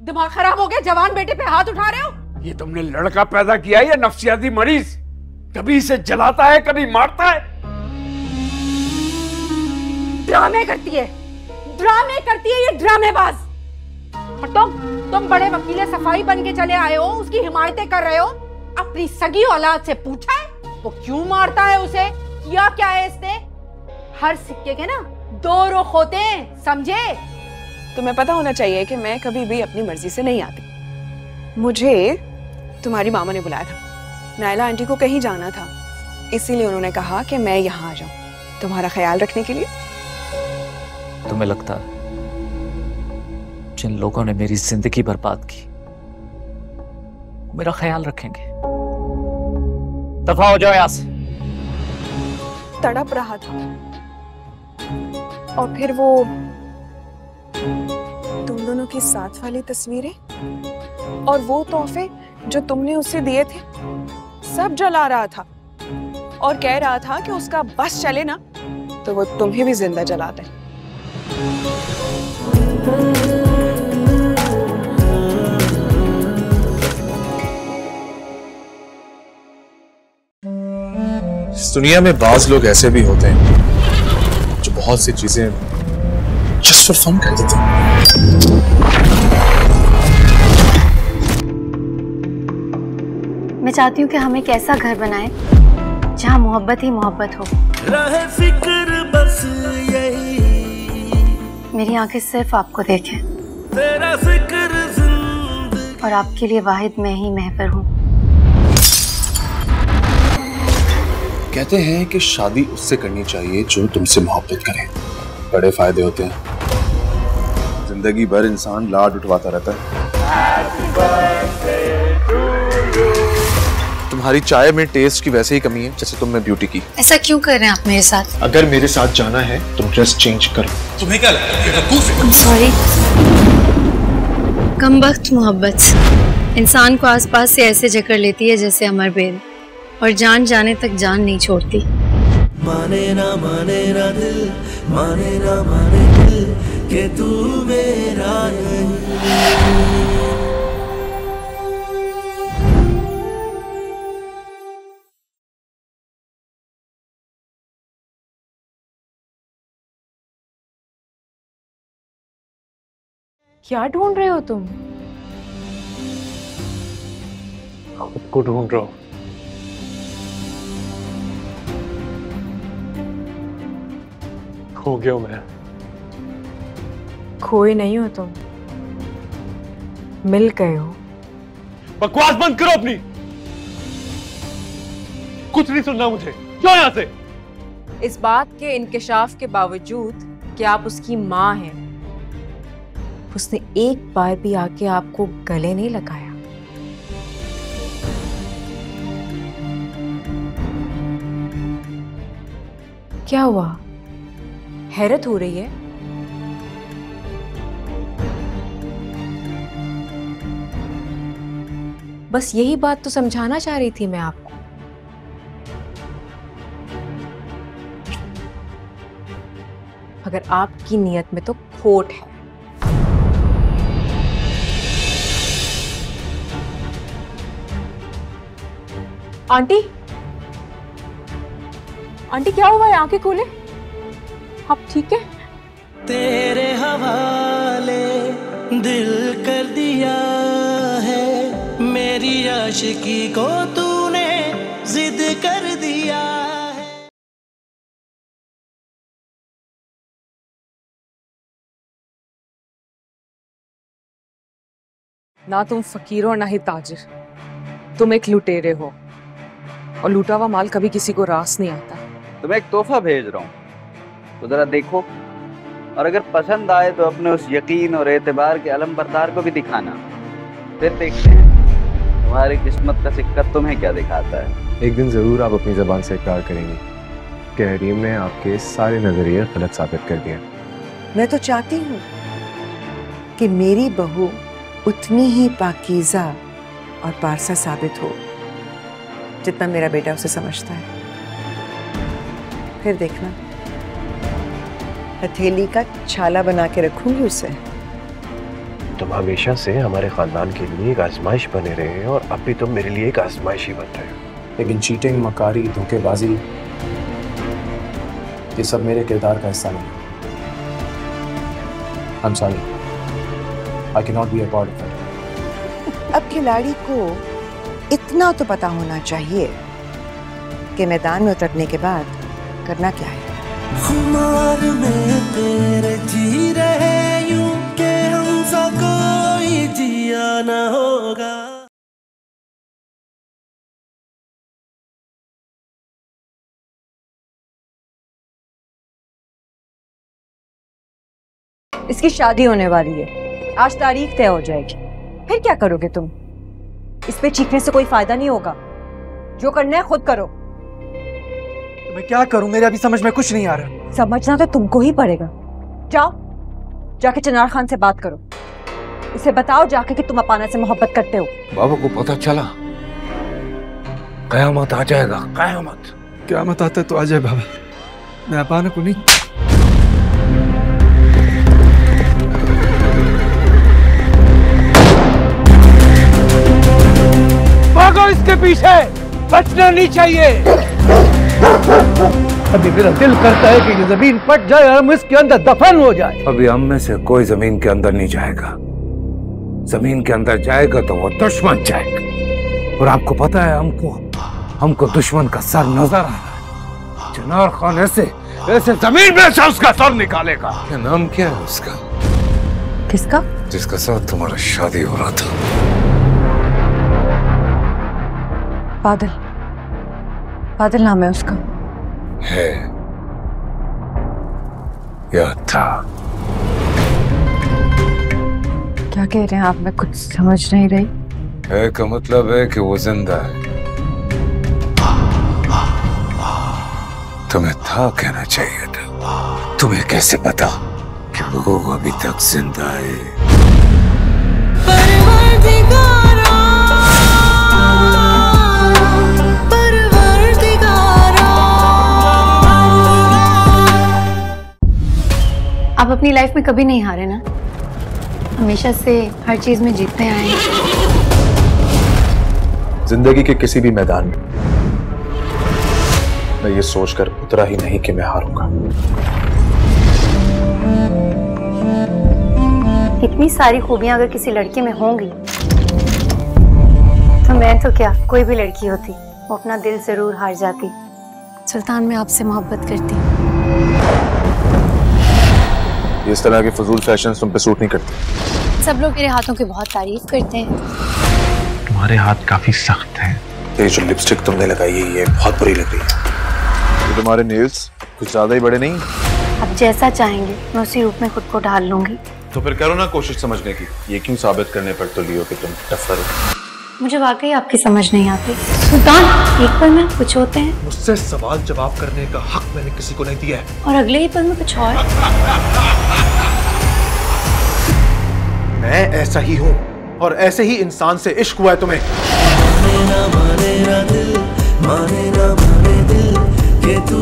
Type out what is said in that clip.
दिमाग खराब हो गया, जवान बेटे पे हाथ उठा रहे हो? ये तुमने लड़का पैदा किया है या नफ्सियाती मरीज? कभी इसे जलाता है, कभी मारता है। ड्रामे करती है, ड्रामे करती है ये ड्रामेबाज। और तुम बड़े वकील सफाई बन के चले आए हो, उसकी हिमायतें कर रहे हो। अपनी सगी औलाद से पूछा है वो क्यों मारता है उसे? किया क्या है इसने? हर सिक्के के ना दो रुख होते हैं, समझे? तुम्हें पता होना चाहिए कि मैं कभी भी अपनी मर्जी से नहीं आती। मुझे तुम्हारी मामा ने बुलाया था, नायला आंटी को कहीं जाना था, इसीलिए उन्होंने कहा कि मैं यहाँ आ जाऊं तुम्हारा ख्याल रखने के लिए। तुम्हें लगता है जिन लोगों ने मेरी जिंदगी बर्बाद की मेरा ख्याल रखेंगे? दफा हो जाओ यहाँ से। तड़प रहा था और फिर वो तुम दोनों की साथ वाली तस्वीरें और वो तोहफे जो तुमने उसे दिए थे सब जला रहा था और कह रहा था कि उसका बस चले ना तो वो तुम्हें भी जिंदा जला दे। इस दुनिया में बाज लोग ऐसे भी होते हैं जो बहुत सी चीजें जस्ट फॉर फन कर देते हैं। मैं चाहती हूँ कि हम एक ऐसा घर बनाएं जहाँ मोहब्बत ही मोहब्बत हो। रहे फिक्र बस यही, मेरी आंखें सिर्फ आपको देखें तेरा फिक्र जिंदगी। और आपके लिए वाहिद मैं ही महवर हूँ। कहते हैं कि शादी उससे करनी चाहिए जो तुमसे मोहब्बत करे, बड़े फायदे होते हैं। जिंदगी भर इंसान लाड उठवाता रहता है। तुम्हारी चाय में टेस्ट की वैसे ही कमी है जैसे तुमने ब्यूटी की। ऐसा क्यों कर रहे हैं आप मेरे साथ? अगर मेरे साथ जाना है तुम ड्रेस चेंज करो। तुम्हें क्या लगता है ये वकूफ है? I'm sorry। कमबख्त मोहब्बत इंसान को आसपास से ऐसे जकड़ लेती है जैसे अमर बेल, और जान जाने तक जान नहीं छोड़ती। माने ना दिल, माने ना माने दिल कि तू मेरा नहीं। क्या ढूंढ रहे हो तुम? खुद को ढूंढ रहा हूं। खो गया हूं मैं। खोए नहीं हो तुम, मिल गए हो। बकवास बंद करो अपनी। कुछ नहीं सुनना मुझे, क्यों यहां से? इस बात के इंकिशाफ के बावजूद कि आप उसकी माँ हैं, उसने एक बार भी आके आपको गले नहीं लगाया। क्या हुआ? हैरत हो रही है? बस यही बात तो समझाना चाह रही थी मैं आपको। मगर आपकी नीयत में तो खोट है। आंटी, आंटी क्या हुआ है? आंखें खोले, आप ठीक है? तेरे हवाले दिल कर दिया है, मेरी आशिकी को तूने जिद कर दिया है। ना तुम फकीर हो ना ही ताजिर, तुम एक लुटेरे हो और लूटा हुआ माल कभी किसी को रास नहीं आता। तो मैं एक तोहफा भेज रहा हूँ, तो जरा देखो, और अगर पसंद आए तो अपने उस यकीन और एतबार के अलम बरदार को भी दिखाना। फिर देखते हैं तुम्हारी किस्मत का सिक्का तुम्हें क्या दिखाता है। एक दिन जरूर आप अपनी जबान से इकरार करेंगी कि हरीम ने आपके सारे नजरिए गलत साबित कर दिए। मैं तो चाहती हूँ कि मेरी बहू उतनी ही पाकीज़ा और पारसा साबित हो जितना मेरा बेटा उसे समझता है। फिर देखना, हथेली का छाला बना के रखूंगी उसे। तुम हमेशा से हमारे खानदान के लिए एक आजमाइश बने रहे और अब भी तुम मेरे लिए एक आजमाइश ही बन रहे हो। लेकिन चीटिंग, मकारी, धोखेबाजी, ये सब मेरे किरदार का हिस्सा नहीं। I'm sorry. I cannot be a part of it. अब खिलाड़ी को इतना तो पता होना चाहिए कि मैदान में उतरने के बाद करना क्या है। खुमार में तेरे जी रहे यूं के हमसा कोई जिया न होगा। इसकी शादी होने वाली है, आज तारीख तय हो जाएगी, फिर क्या करोगे तुम? इस पे चीखने से कोई फायदा नहीं होगा, जो करना है खुद करो। तो मैं क्या करूं? मेरे अभी समझ में कुछ नहीं आ रहा। समझना तो तुमको ही पड़ेगा। जाओ, जाके चिनार खान से बात करो, उसे बताओ जाके कि तुम अपाना से मोहब्बत करते हो। बाबा को पता चला, कयामत आ जाएगा। कयामत कयामत आता तो आ जाए बाबा, मैं अपाना को नहीं। भागो इसके पीछे, बचना नहीं चाहिए। अभी मेरा दिल करता है कि ये जमीन फट जाए और हम इसके अंदर दफन हो जाए। अभी हम में से कोई जमीन के अंदर नहीं जाएगा। जमीन के अंदर जाएगा तो वो दुश्मन जाएगा। और आपको पता है, हमको दुश्मन का सर नजर आ रहा है। चिनार खान ऐसे जमीन में से उसका सर निकालेगा। क्या नाम क्या है उसका? किसका? जिसका साथ तुम्हारा शादी हो रहा था। बादल, बादल नाम है उसका। है या था? क्या कह रहे हैं आप? मैं कुछ समझ नहीं रही। है का मतलब है कि वो जिंदा है। तुम्हें था कहना चाहिए था। तुम्हें कैसे पता कि वो अभी तक जिंदा है? आप अपनी लाइफ में कभी नहीं हारे ना, हमेशा से हर चीज में जीतते आए हैं। जिंदगी के किसी भी मैदान में मैं ये सोचकर उतरा ही नहीं कि मैं हारूंगा। इतनी सारी खूबियां अगर किसी लड़के में होंगी तो मैं तो क्या, कोई भी लड़की होती वो अपना दिल जरूर हार जाती। सुल्तान, मैं आपसे मोहब्बत करती हूँ। इस तरह के फजूल फैशन तुम पे सूट नहीं करते। सब लोग मेरे हाथों की बहुत तारीफ करते हैं। तुम्हारे हाथ काफी सख्त हैं। ये जो लिपस्टिक तुमने लगाई है ये बहुत बुरी लग रही है। तो तुम्हारे नेल्स कुछ ज्यादा ही बड़े नहीं? आप जैसा चाहेंगे मैं उसी रूप में खुद को ढाल लूंगी। तो फिर करो ना कोशिश समझने की। ये क्यों साबित करने पर तो लियो कि तुम टफर हो। मुझे वाकई आपकी समझ नहीं आती। सुल्तान, एक पल में कुछ होते हैं, मुझसे सवाल जवाब करने का हक मैंने किसी को नहीं दिया है, और अगले ही पल में कुछ और। मैं ऐसा ही हूँ और ऐसे ही इंसान से इश्क हुआ है तुम्हें। माने ना माने ना दिल, माने ना माने दिल, कि तू